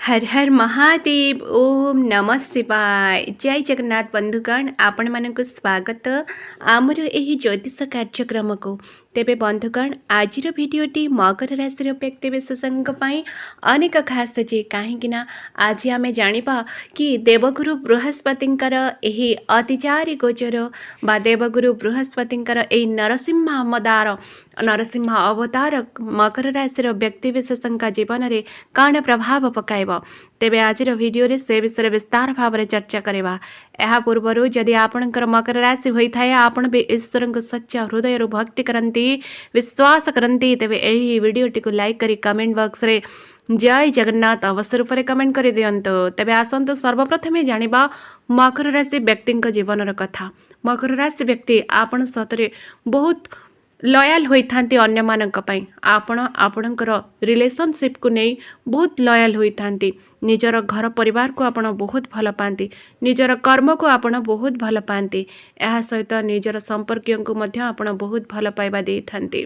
हर हर महादेव ओम नमः शिवाय जय जगन्नाथ बंधुगण आपण मानक स्वागत आमर एही ज्योतिष कार्यक्रम को तेबे बंधुगण आजिर भिडियोटी मकर राशि व्यक्ति विशेषज्ञ अनेक खास अच्छे कहीं आज आम जाना कि देवगुरु बृहस्पतिंकर एही अतिचारी गोचर बा देवगुरु बृहस्पतिंकर एही नरसिंह अवतार मकर राशि व्यक्ति विशेषज्ञ जीवन में कौन प्रभाव पकाइब तेबे आजिर भिडियो से विषय विस्तार भाव में चर्चा करवा। यह पूर्वर जदि आपणकर मकर राशि होता है आपण भी ईश्वर को सच्चा हृदय भक्ति करती विश्वास करती तेबे यही वीडियोटी को लाइक करी कमेंट बॉक्स रे जय जगन्नाथ अवसर पर कमेंट कर दिंतु। तेबे आसतु सर्वप्रथमे जानिबा मकर राशि व्यक्ति जीवन कथा। मकर राशि व्यक्ति आपण सतरे बहुत लयाल होइथांती अन्य मानक पई आपण आपणकर रिलेशनशिप को नहीं बहुत लयाल होइथांती निजर घर परिवार को आपण बहुत भल पाती निजर कर्म को आपण बहुत भल पाती यह सहित निजर संपर्कियों को मध्य आपण बहुत भल पाइबा देइथांती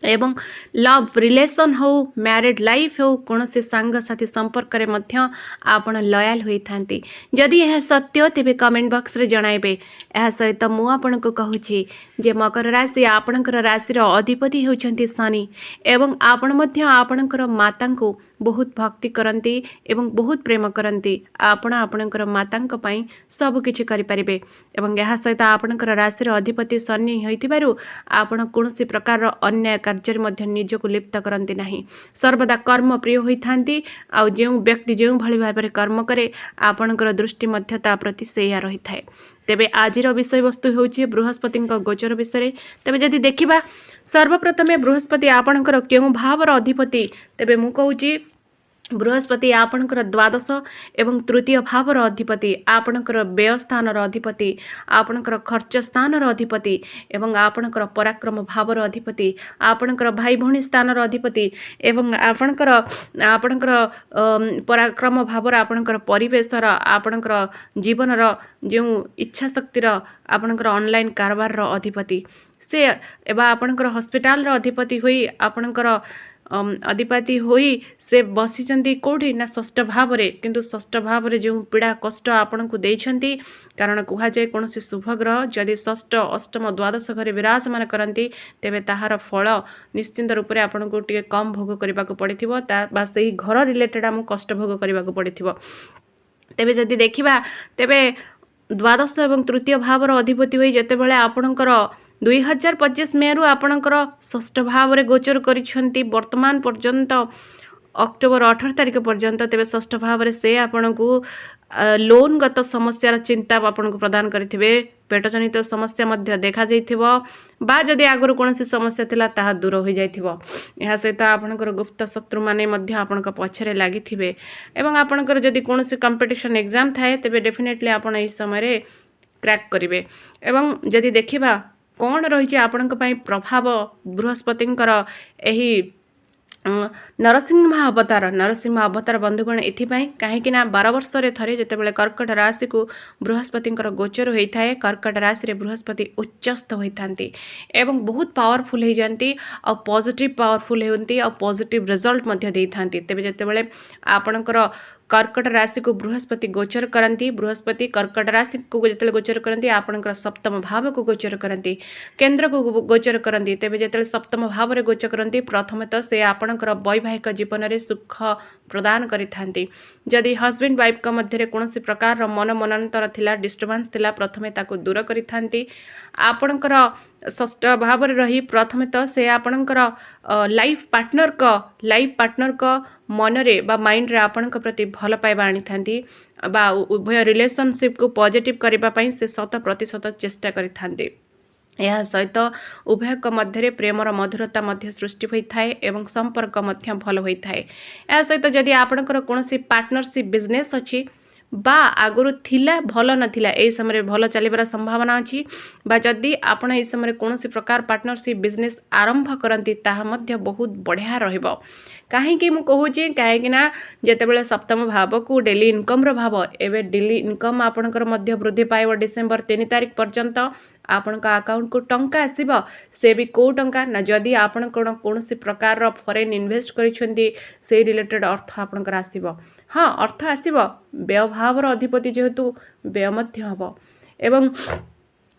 एवं लव रिलेशन हो मैरिड लाइफ हो कौन से सांगसाथी संपर्क रे मध्य आपण लयाल होइथांती जदि यह सत्य तेबे कमेंट बॉक्स रे जणाइबे। यह सहित मु आपण को कहूची जे मकर राशि आपणकर राशि रो अधिपति होउछंती शनि एवं आपण मध्य आपणकर माता को बहुत भक्ति करती एवं बहुत प्रेम करती आपण आपणकर माता पई सब किछि करि परिबे एवं यह सहित आपणकर राशि रो अधिपति शनि होइतिबारु आपण कोनोसी प्रकार रो अन्याय कार्य मध्य निजको लिप्त करती नहीं सर्वदा कर्म प्रिय होइथांती आ जो व्यक्ति जो भली भाव में कर्म करे आपणकर दृष्टि मध्य ता प्रति सेया रही थाए। तेबे आजिर विषय वस्तु होउछि बृहस्पति गोचर विषय। तेबे जदि देखिबा सर्वप्रथमे बृहस्पति आपणकर केउ भावर अधिपति तेबे मु कहूछि बृहस्पति आपणकर द्वादश एवं तृतीय भावर अधिपति आपणकर व्यय स्थान अधिपति आपणकर खर्च स्थान अधिपति एवं आपणकर पराक्रम भावर अधिपति आपणकर भाई भौणी स्थान अधिपति एवं आपणकर पराक्रम भावर आपणकर परिवेशर आपणकर जीवनर जो इच्छा शक्तिर आपणकर ऑनलाइन कारबार अधिपति से एवं आपणकर हॉस्पिटल अधिपति हुई आपणकर अधिपति होई से बसी कौटी ना षष्ठ भाव किंतु षष्ठ भाव जो पीड़ा कष्ट आपण को देइछंती कारण कह जाए कौन से शुभग्रह जदि षष्ठ अष्टम द्वादश घरे विराजमान करती तेबे ताहार फल निश्चिंत रूप से आपण को टिके कम भोग करने को पड़िथिबो बा सही घर रिलेटेड आम कष्ट भोग करने को पड़िथिबो। तेबे जदि देखिबा तेबे द्वादश एवं तृतीय भावर अधिपति होई जेतेबेले आपणकर 2025 मे रु आपणकर षष्ठ भाव में गोचर करिसेंती वर्तमान पर्यंत अक्टोबर 18 तारिख पर्यंत तेबे षष्ठ भाव में से आपण को लोनगत समस्यार चिंता आपण को प्रदान करिथिबे पेट जनित समस्या मध्य देखा जाइथिबो बा जदि आगुर कौन समस्या थिला ताहा दूर हो जाइथिबो। यह सहित आपणकर गुप्त शत्रु माने मध्य आपणक पछरे लागिथिबे एवं आपणकर जदि कौन कंपटीशन एग्जाम थाए तेबे डेफिनेटली आपण एही समय रे क्रैक करिवे एवं जदि देखिबा कौन रही आपण प्रभाव बृहस्पतिंकर एही नरसिंह अवतार बंधुगण एथिपाई कहीं 12 वर्ष थे जितेबाला कर्कट राशि को बृहस्पतिंकर गोचर होता है कर्कट राशि रे बृहस्पति उच्चस्थ होती एवं बहुत पावरफुल हो जाती और पॉजिटिव पावरफुल होती और पॉजिटिव रिजल्ट देते तेज जितेबाला आपणकर कर्कट राशि को बृहस्पति गोचर करती बृहस्पति कर्कट राशि को जो गोचर करती आपणकर सप्तम भाव को गोचर करती केंद्र को गोचर करती तेज जो सप्तम भाव में गोचर करती प्रथम तो से आपणकर वैवाहिक जीवन में सुख प्रदान करिथांती जदि हस्बैंड वाइफ का मध्य कौन प्रकार मन मनांतर थिला डिस्टर्बेंस थिला प्रथमे ताको दूर करिथांती आपणकर षष्ठ भाव में रही प्रथमे तो से आपणकर लाइफ पार्टनर का मनरे बा माइंड रे आपणक प्रति भल पाइबा आनी थांती बा उभय रिलेशनशिप को पॉजिटिव करबा पई से 100% चेष्टा करिथांती। यह सहित उभय मध्य प्रेमर मधुरता मध्य सृष्टि होता है एवं संपर्क मध्य भल होता है। यह सहित जदि आपणकर कौन पार्टनरशिप बिजनेस अच्छी बा आगुरु थिला भल नथिला एई समय भल चलिबार संभावना अछि बा जदि आपण एई समय कोनोसी प्रकार पार्टनरशिप बिजनेस आरंभ करंती ताहा मध्य बहुत बढ़िया रहिबो काहेकि मु कहूची काहेकिना जेतेबेले सप्तम भाव को डेली इनकम रो भाव एबे डेली इनकम आपणकर मध्य वृद्धि पाइब डिसेंबर 3 तारिख पर्यंत आपणक अकाउंट को टंका आसीबो से भी को टंका ना जदि आपण कोनोसी प्रकार रो फॉरेन इन्वेस्ट करिसेंती से रिलेटेड अर्थ आपणकर आसीबो हाँ अर्थ आसीबो व्यय भाव रो अधिपति जेहेतु व्यय मध्य हबो एवं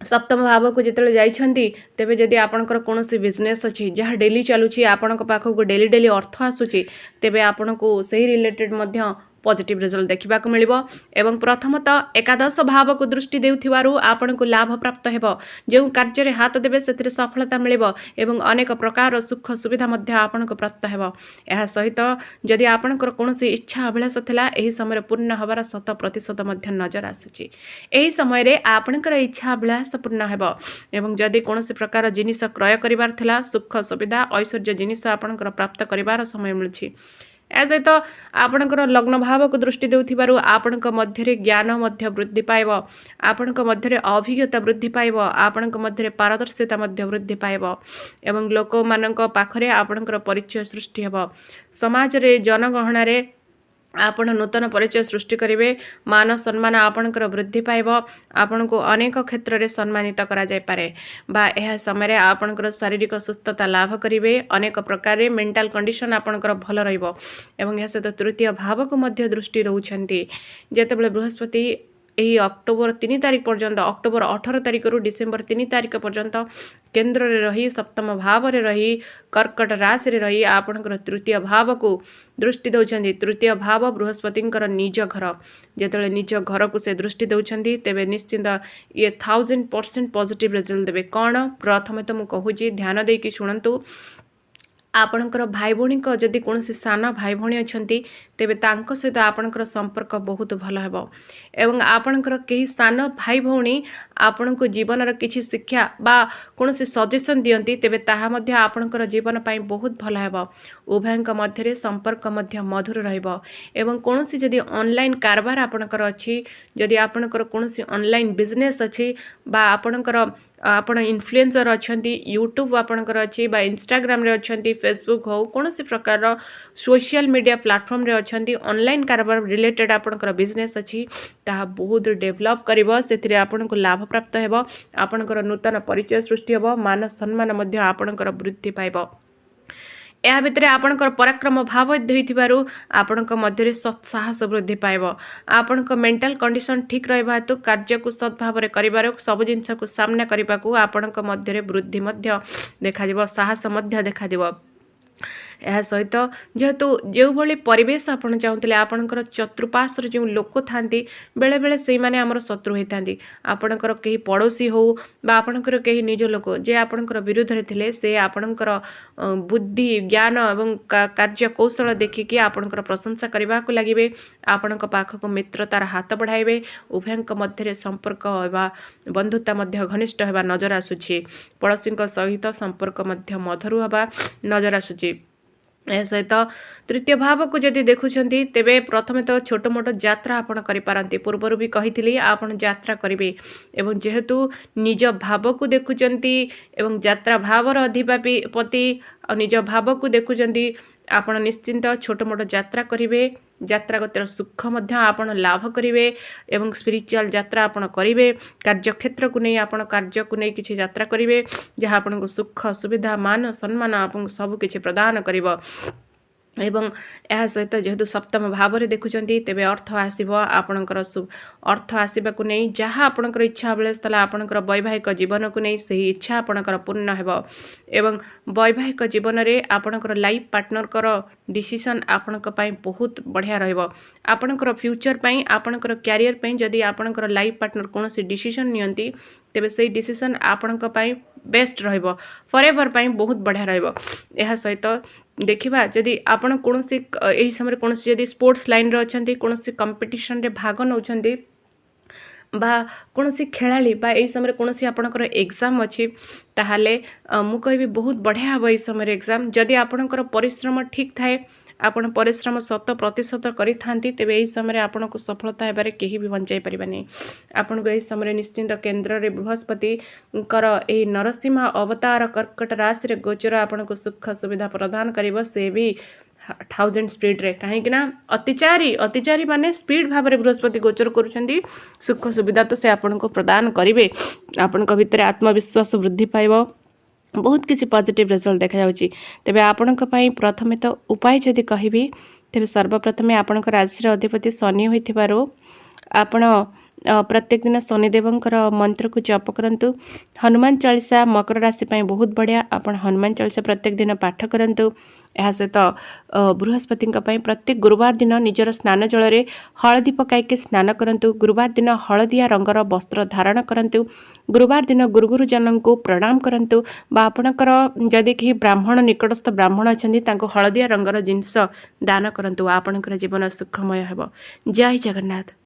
सप्तम भाव को जिते जाइछंती तेबे जदि आपणकर कोनोसी बिजनेस अछि जहाँ डेली चलुछि आपणक पाखक डेली डेली अर्थ आसुछि तेबे आपणको सही रिलेटेड मध्य पॉजिटिव रिजल्ट देखा मिलिबो एवं प्रथमतः एकादश भाव को दृष्टि देउथिबारु आपणको लाभ प्राप्त हेबो जो कार्य रे हाथ देबे सेतिरे सफलता मिलिबो एवं अनेक प्रकार सुख सुविधा मध्य आपणको प्राप्त हेबो एहा सहित जदि आपणकर कोनोसी इच्छा अभिलाष थिला एही समय पूर्ण हबार 100% मध्य नजर आसुछि एही समय रे आपणकर इच्छा अभिलाष पूर्ण हेबो एवं जदि कोनोसी प्रकार जिनिस क्रय करिवार थिला सुख सुविधा ऐश्वर्य जिनिस आपणकर प्राप्त करिवार समय मिलुछि ए सहित आपणकर लग्न भाव को दृष्टि देउथिबारु आपणक मध्यरे ज्ञान मध्य वृद्धि पाइब आपणक मध्यरे अभिज्ञता वृद्धि पाइब आपणक मध्यरे पारदर्शिता मध्य वृद्धि पाइब एवं लोक मानक पाखरे आपणकर परिचय सृष्टि हेब समाज रे जनगहना रे आपण नूतन परिचय सृष्टि करेंगे मान सम्मान आपणकर वृद्धि पाइब आपण को अनेक क्षेत्र में सम्मानित करा जाय पारे बा यह समय आपणकर शारीरिक सुस्थता लाभ करेंगे अनेक प्रकार मेंटल कंडीशन आपणकर भल रहिबो एवं यह सहित तृतीय भाव को मध्य दृष्टि रहउछंती जेतेबेले बृहस्पति यही अक्टोबर 3 तारिख पर्यंत अक्टोबर 18 तारिख रु डिसेंबर 3 तारिख पर्यंत केन्द्र रे रही सप्तम भाव रे रही कर्कट राशि रे रही आपणकर तृतीय भाव को दृष्टि दउछंती तृतीय भाव बृहस्पतिंकर निज घर जेतेले निज घर को से दृष्टि दउछंती तेबे निश्चित ये 1000% पॉजिटिव रिजल्ट देबे कोन प्रथमे तो मु कहूची ध्यान देकी सुनंतु आपणकर भाई भौणी को जदि कोनोसी साना भाई भौणी अछंती तेबे तांको सहित आपणकर संपर्क बहुत भल हेबो एवं आपणकर केही सानो भाई भौणी आपणको जीवन र किछि शिक्षा बा कोनोसी सजेशन दियंती तेबे ताहा मध्य आपणकर जीवन पई बहुत भल हेबो उभयंक मध्य रे संपर्क मध्य मधुर रहइबो एवं कोनोसी जदि ऑनलाइन कारबार आपणकर अछि जदि आपणकर कोनोसी ऑनलाइन बिजनेस अछि बा आपणकर आपण इन्फ्लुएंसर अछंती यूट्यूब आपणकर अछि बा इंस्टाग्राम रे अछंती फेसबुक हो कोनोसी प्रकार सोशल मीडिया प्लेटफॉर्म रे अछंती ऑनलाइन कारबार रिलेटेड आपणकर बिजनेस अछि ताहा बहुत डेवलप करिवो सेथिरे आपणको लाभ प्राप्त हेबो आपणकर नूतन परिचय सृष्टि हेबो मान सम्मान मध्य आपणकर वृद्धि पाइबो या भितर आपणकर पराक्रम भाव होइथिबारु आपणक मध्यरे सत्साहस वृद्धि पाइब आपणक मेंटल कंडीशन ठीक रहबा हेतु कार्य को सद्भाव रे करिबार सब जिंस को सामना करबा को आपणक मध्यरे वृद्धि मध्य देखा दिबो साहस मध्य देखा दिबो यह सहित जेहेतु जो भली परिवेश आपण चाहूले आपणकर चतुर्पार्श्वर जो लोक थांती बेले बेले से माने हमर शत्रु होइतांती आपणकर केही पड़ोसी हो बा आपणकर केही निज लोक जे आपणकर विरुद्ध रे थिले से आपणकर बुद्धि ज्ञान एवं कार्य कौशल देखिकी आपणकर प्रशंसा करबा को लागिबे आपणक पाखक मित्रतार हाथ बढ़ाइबे उभयंक मध्य संपर्क एबा बंधुता मध्य घनिष्ठ हेबा नजर आसुछि पड़ोसीक सहित संपर्क मध्य मधुर हेबा नजर आसुछि ए सहित तृतीय भाव को जदि देखुछंती तेबे प्रथमे तो छोट मोट यात्रा आपण करि पारंती पूर्वरु भी कहिथिली आपण यात्रा करिवे एवं जेहेतु निज भाव को देखुछंती एवं यात्रा भावर अधिपति निज भाव को देखुछंती आपण निश्चिंत छोट मोट यात्रा करिवे यात्रागतर सुख मध्य आपण लाभ करिवे एवं स्पिरिचुअल यात्रा आपण करिवे कार्यक्षेत्र को नहीं आपण कार्य को नहीं किछि यात्रा करिवे जहाँ आपण को सुख सुविधा मान सम्मान आपण सब किछि प्रदान करिवो एवं यह सहित जेहेतु सप्तम भाव में देखुंत तेरे अर्थ आसब आपणकर अर्थ आसवा को नहीं जहाँ आपणकर इच्छा बेले आपणकर वैवाहिक जीवन को नहीं सही इच्छा आपणकर पूर्ण हेब एवं वैवाहिक जीवन में आपणकर लाइफ पार्टनर कर डिसीजन आपणक पई बहुत बढ़िया रहिबो आपणकर फ्यूचर पई आपणकर कैरियर पई जदि आपणकर लाइफ पार्टनर कोनोसी डिसीजन नियंती तेबे से डिसीजन आपणक पई बेस्ट रहिबो फॉरएवर पई बहुत बढ़िया रहिबो यह सहित देखिबा जदि आपण कोनोसी एही समय कोनोसी जदि स्पोर्ट्स लाइन रे अछंती कोनोसी कंपटीशन रे भाग नउछंती बा कोनोसी खेलाड़ी बा एही समय कोनोसी आपणकर एग्जाम अछि ताहाले मु कहबी बहुत बढ़िया हबो एही समय एग्जाम जदि आपणकर परिश्रम ठीक थाए ଆପଣ ପରିଶ୍ରମ 100% କରିଥାନ୍ତି ତେବେ ଏହି ସମୟରେ ଆପଣଙ୍କୁ ସଫଳତା ହେବାରେ କେହି ବି ବଞ୍ଚାଇ ପାରିବେନି। ଆପଣଙ୍କୁ ଏହି ସମୟରେ ନିଶ୍ଚିନ୍ତ କେନ୍ଦ୍ରରେ ବୃହସ୍ପତିଙ୍କର ଏହି ନରସିଂହ ଅବତାର କର୍କଟ ରାଶିରେ ଗୋଚର ଆପଣଙ୍କୁ ସୁଖ ସୁବିଧା ପ୍ରଦାନ କରିବ, ସେ ବି 1000 ସ୍ପିଡ୍ରେ। କାହିଁକି ନା ଅତିଚାରୀ ମାନେ ସ୍ପିଡ୍ ଭାବରେ ବୃହସ୍ପତି ଗୋଚର କରୁଛନ୍ତି। ସୁଖ ସୁବିଧା ତ ସେ ଆପଣଙ୍କୁ ପ୍ରଦାନ କରିବେ। ଆପଣଙ୍କ ଭିତରେ ଆତ୍ମବିଶ୍ୱାସ ବୃଦ୍ଧି ପାଇବ। ବହୁତ କିଛି ପଜିଟିଭ ରେଜଲ୍ଟ ଦେଖାଯାଉଛି। ତେବେ ଆପଣଙ୍କ ପାଇଁ ପ୍ରଥମେ ତ ଉପାୟ ଯଦି କହିବି, ତେବେ ସର୍ବପ୍ରଥମେ ଆପଣଙ୍କ ରାଶିର ଅଧିପତି ଶନି ହୋଇଥିବାରୁ ଆପଣ ପ୍ରତ୍ୟେକ ଦିନ ଶନିଦେବଙ୍କର ମନ୍ତ୍ରକୁ ଜପ କରନ୍ତୁ। ହନୁମାନ ଚାଳିଶା ମକର ରାଶି ପାଇଁ ବହୁତ ବଢ଼ିଆ। ଆପଣ ହନୁମାନ ଚାଳିଶା ପ୍ରତ୍ୟେକ ଦିନ ପାଠ କରନ୍ତୁ। ଏହା ସହିତ ବୃହସ୍ପତିଙ୍କ ପାଇଁ ପ୍ରତ୍ୟେକ ଗୁରୁବାର ଦିନ ନିଜର ସ୍ନାନ ଜଳରେ ହଳଦୀ ପକାଇକି ସ୍ନାନ କରନ୍ତୁ। ଗୁରୁବାର ଦିନ ହଳଦିଆ ରଙ୍ଗର ବସ୍ତ୍ର ଧାରଣ କରନ୍ତୁ। ଗୁରୁବାର ଦିନ ଗୁରୁଜନଙ୍କୁ ପ୍ରଣାମ କରନ୍ତୁ, ବା ଆପଣଙ୍କର ଯଦି କେହି ବ୍ରାହ୍ମଣ ନିକଟସ୍ଥ ବ୍ରାହ୍ମଣ ଅଛନ୍ତି ତାଙ୍କୁ ହଳଦିଆ ରଙ୍ଗର ଜିନିଷ ଦାନ କରନ୍ତୁ। ଆପଣଙ୍କର ଜୀବନ ସୁଖମୟ ହେବ। ଜୟ ଜଗନ୍ନାଥ।